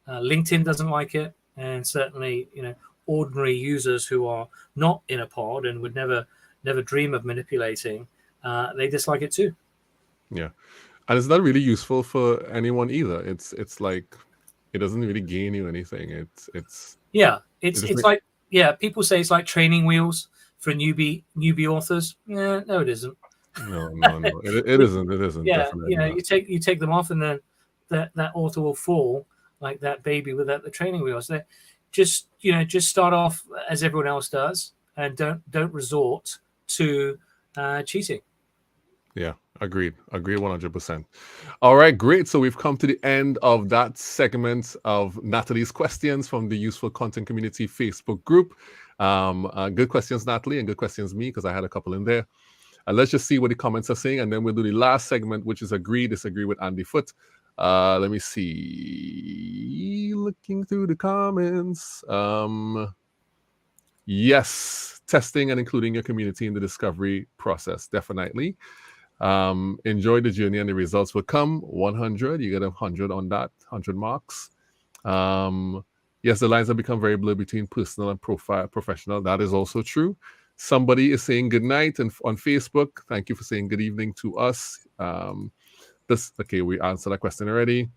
LinkedIn doesn't like it, and certainly ordinary users who are not in a pod and would never dream of manipulating, they dislike it too. Yeah, and it's not really useful for anyone either. It's like it doesn't really gain you anything. It's like people say it's like training wheels for newbie authors. Yeah, no, it isn't. No, it isn't. It isn't. Yeah, definitely not. you take them off, and then that author will fall like that baby without the training wheels. They just start off as everyone else does, and don't resort to cheating. Yeah, agreed 100%. All right, great. So we've come to the end of that segment of Natalie's questions from the Useful Content Community Facebook group. Good questions, Natalie, and good questions, me, because I had a couple in there. Let's just see what the comments are saying, and then we'll do the last segment, which is agree, disagree with Andy Foote. Let me see. Looking through the comments. Yes, testing and including your community in the discovery process, definitely. Enjoy the journey, and the results will come. 100, you get 100 on that, 100 marks. Yes, the lines have become very blurred between personal and professional. That is also true. Somebody is saying good night on Facebook. Thank you for saying good evening to us. Okay, we answered that question already.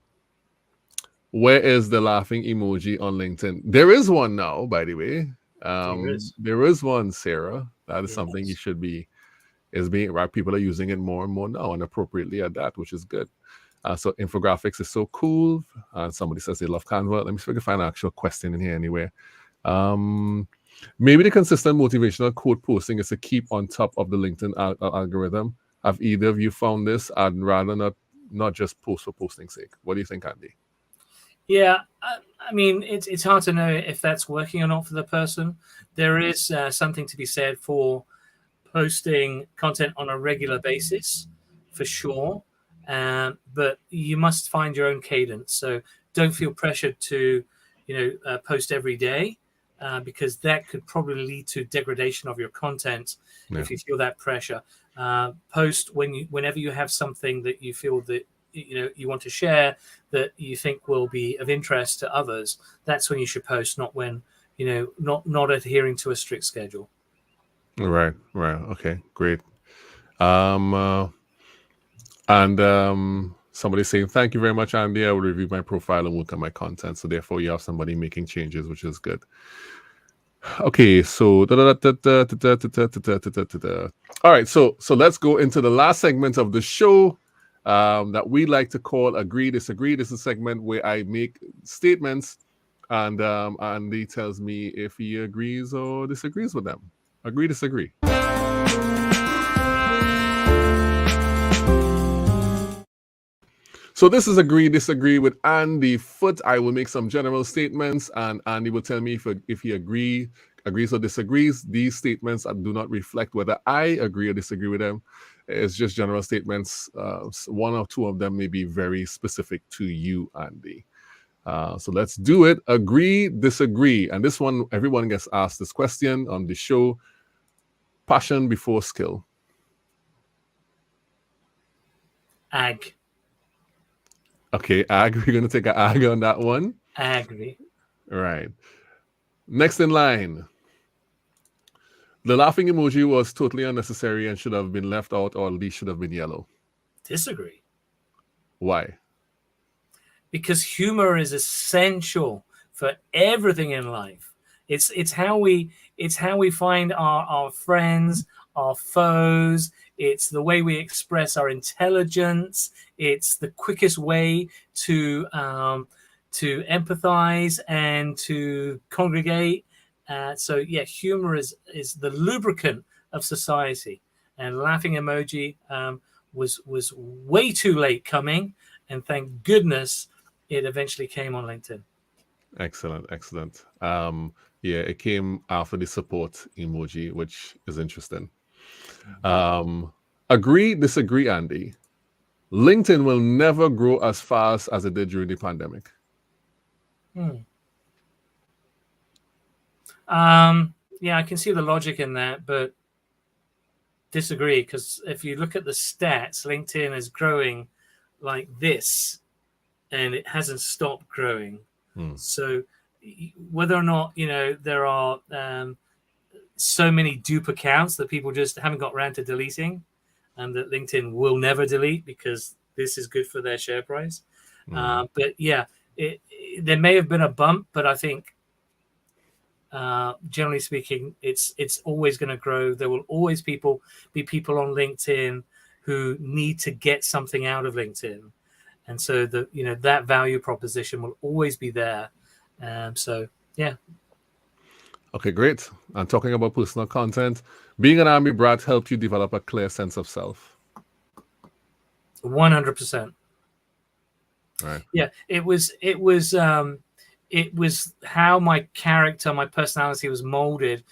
Where is the laughing emoji on LinkedIn? There is one now, by the way. There is one, Sarah. That is something you should be right. People are using it more and more now, and appropriately at that, which is good. So infographics is so cool. Somebody says they love Canva. Let me see if I can find an actual question in here anywhere. Maybe the consistent motivational quote posting is to keep on top of the LinkedIn algorithm. Have either of you found this? I'd rather not just post for posting's sake. What do you think, Andy? Yeah, I mean, it's hard to know if that's working or not for the person. There is something to be said for posting content on a regular basis, for sure. But you must find your own cadence. So don't feel pressured to, post every day. Because that could probably lead to degradation of your content if you feel that pressure. Post whenever you have something that you feel that you want to share that you think will be of interest to others. That's when you should post, not when not adhering to a strict schedule. Right. Okay, great. Somebody saying, thank you very much, Andy. I will review my profile and work on my content. So therefore, you have somebody making changes, which is good. Okay, so all right, so let's go into the last segment of the show that we like to call Agree, Disagree. This is a segment where I make statements and Andy tells me if he agrees or disagrees with them. Agree, disagree. So this is agree, disagree with Andy Foote. I will make some general statements, and Andy will tell me if he agrees or disagrees. These statements do not reflect whether I agree or disagree with them. It's just general statements. One or two of them may be very specific to you, Andy. So let's do it. Agree, disagree. And this one, everyone gets asked this question on the show. Passion before skill. Ag. Okay, ag. We're going to take an ag on that one. Agree. Right. Next in line. The laughing emoji was totally unnecessary and should have been left out, or at least should have been yellow. Disagree. Why? Because humor is essential for everything in life. It's how we find our friends, our foes. It's the way we express our intelligence. It's the quickest way to empathize and to congregate. So yeah, humor is the lubricant of society. And laughing emoji was way too late coming, and thank goodness it eventually came on LinkedIn. Excellent, excellent. Yeah, it came after the support emoji, which is interesting. Agree, disagree, Andy. LinkedIn will never grow as fast as it did during the pandemic. Yeah, I can see the logic in that, but disagree, because if you look at the stats, LinkedIn is growing like this, and it hasn't stopped growing. So whether or not, there are so many dupe accounts that people just haven't got around to deleting, and that LinkedIn will never delete because this is good for their share price. But yeah, there may have been a bump, but I think generally speaking, it's always going to grow. There will always be people on LinkedIn who need to get something out of LinkedIn. And so that value proposition will always be there. So yeah. Okay, great. And talking about personal content, being an Army brat helped you develop a clear sense of self. 100%. Right. Yeah, it was how my character, my personality was molded,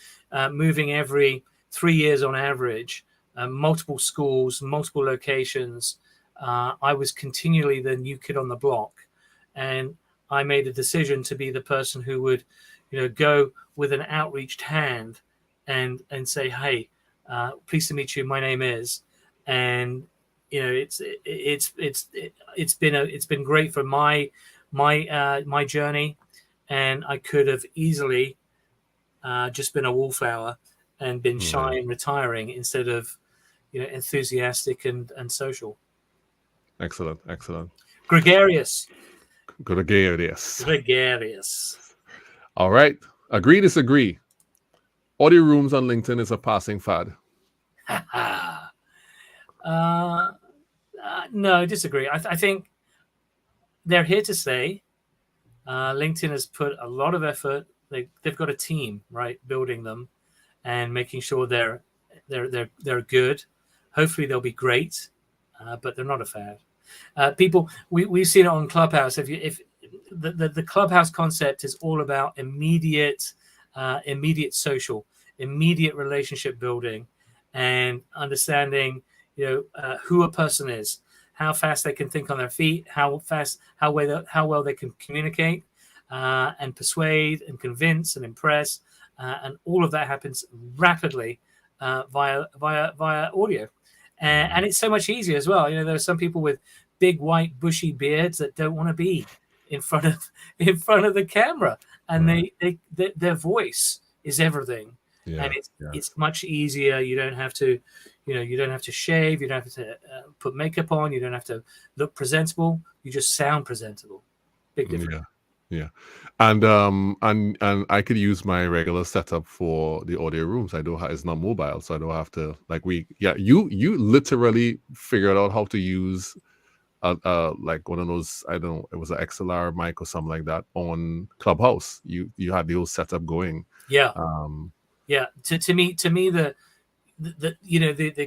moving every 3 years on average, multiple schools, multiple locations. I was continually the new kid on the block, and I made a decision to be the person who would, go with an outreached hand and say, "Hey, pleased to meet you. My name is," and it's been great for my journey, and I could have easily just been a wallflower and been shy and retiring instead of enthusiastic and social. Excellent, excellent. Gregarious. All right. Agree, disagree. Audio rooms on LinkedIn is a passing fad. No, disagree. I think they're here to stay. LinkedIn has put a lot of effort. They've got a team, right, building them and making sure they're good. Hopefully they'll be great, but they're not a fad. People, we've seen it on Clubhouse. If the Clubhouse concept is all about immediate social, immediate relationship building, and understanding who a person is, how fast they can think on their feet, how well they can communicate, and persuade and convince and impress, and all of that happens rapidly via audio. And it's so much easier as well. There are some people with big white bushy beards that don't want to be in front of the camera, and their voice is everything. Yeah, and it's much easier. You don't have to, you don't have to shave. You don't have to put makeup on. You don't have to look presentable. You just sound presentable. Big difference. Yeah. And I could use my regular setup for the audio rooms. It's not mobile, so I don't have to you literally figured out how to use like one of those, I don't know, it was an XLR mic or something like that on Clubhouse. You had the whole setup going. Yeah. To me the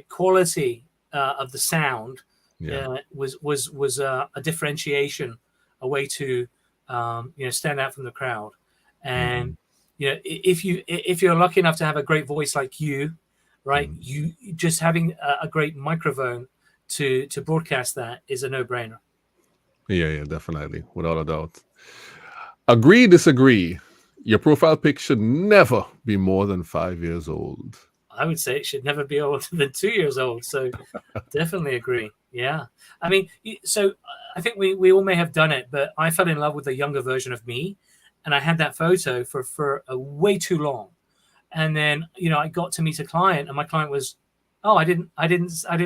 quality of the sound was a differentiation, a way to stand out from the crowd. And if you're lucky enough to have a great voice like you, right, you just having a great microphone to broadcast that is a no-brainer. Yeah, definitely, without a doubt. Agree, disagree. Your profile pic should never be more than 5 years old. I would say it should never be older than 2 years old. So definitely agree. Yeah. I mean, so I think we all may have done it, but I fell in love with the younger version of me. And I had that photo for way too long. And then, I got to meet a client and my client was, oh, I didn't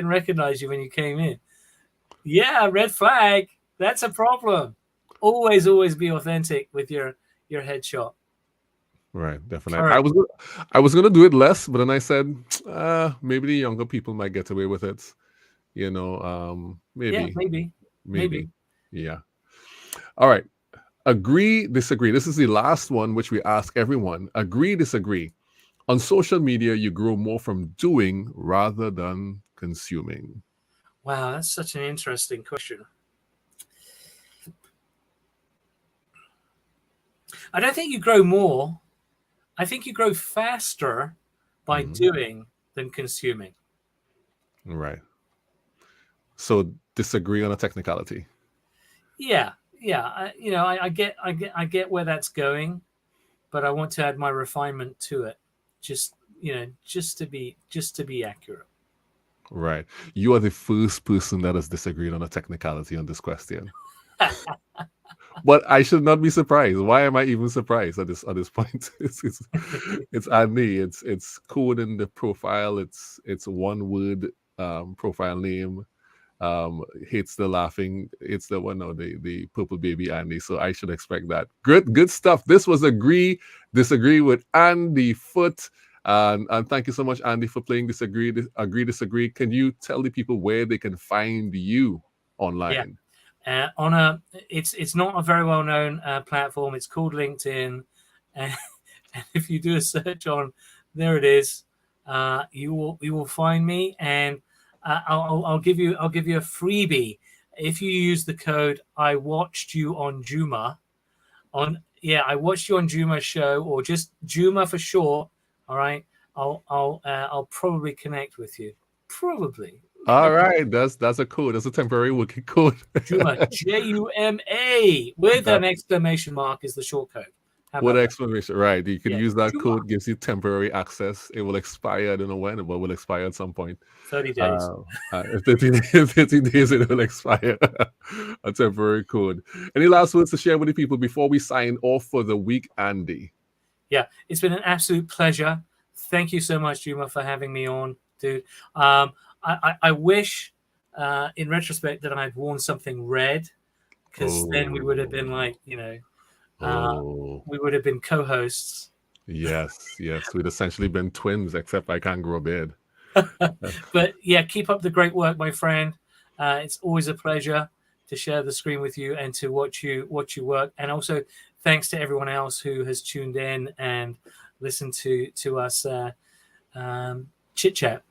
recognize you when you came in. Yeah. Red flag. That's a problem. Always be authentic with your headshot. Right, definitely. I was gonna do it less, but then I said, maybe the younger people might get away with it. Maybe. Yeah, maybe. Yeah. All right. Agree, disagree. This is the last one, which we ask everyone. Agree, disagree. On social media, you grow more from doing rather than consuming. Wow, that's such an interesting question. I don't think you grow more. I think you grow faster by doing than consuming. Right. So disagree on a technicality. Yeah. I get where that's going, but I want to add my refinement to it. Just to be accurate. Right. You are the first person that has disagreed on a technicality on this question. But I should not be surprised. Why am I even surprised at this point? It's Andy. It's code in the profile. It's one word profile name. Hates the laughing. It's the one, the purple baby Andy. So I should expect that. Good stuff. This was Agree, Disagree with Andy Foote. And thank you so much, Andy, for playing Agree, Disagree. Can you tell the people where they can find you online? Yeah. It's not a very well known platform. It's called LinkedIn, and if you do a search on, there it is. You will find me, and I'll give you a freebie if you use the code I watched you on Juma. I watched you on Juma's show, or just Juma for short. All right, I'll probably connect with you. Probably. All right, that's a code. That's a temporary working code. Juma, Juma, with an exclamation mark is the short code. With exclamation, right? You can use that Juma. Code, gives you temporary access. It will expire. I don't know when, but will expire at some point. 30 days. 30 days it will expire. A temporary code. Any last words to share with the people before we sign off for the week, Andy? Yeah, it's been an absolute pleasure. Thank you so much, Juma, for having me on, dude. I wish, in retrospect, that I'd worn something red, because then we would have been like, we would have been co-hosts. Yes, we'd essentially been twins, except I can't grow a beard. But yeah, keep up the great work, my friend. It's always a pleasure to share the screen with you and to watch you work. And also, thanks to everyone else who has tuned in and listened to us chit chat.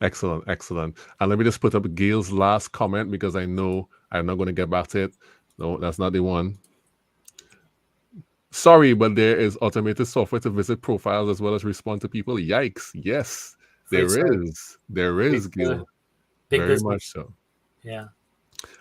Excellent. And let me just put up Gail's last comment, because I know I'm not going to get back to it. No, that's not the one. Sorry, but there is automated software to visit profiles as well as respond to people. Yikes. Yes, there is, Gail. Very business. Much so. Yeah.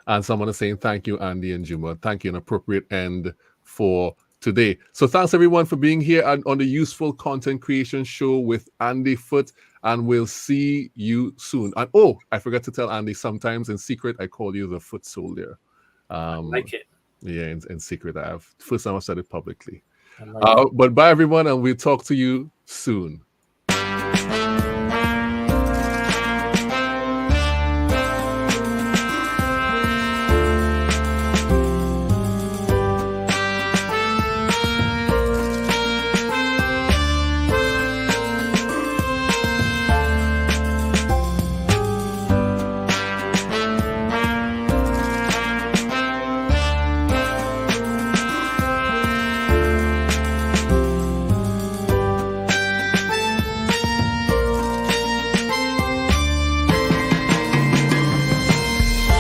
And someone is saying, thank you, Andy and Juma. Thank you, an appropriate end for today. So thanks everyone for being here on the Useful Content Creation Show with Andy Foote, and we'll see you soon. And I forgot to tell Andy, sometimes in secret I call you the Foot Soldier. I like it. Yeah, in secret. First time I've said it publicly. But bye everyone, and we'll talk to you soon.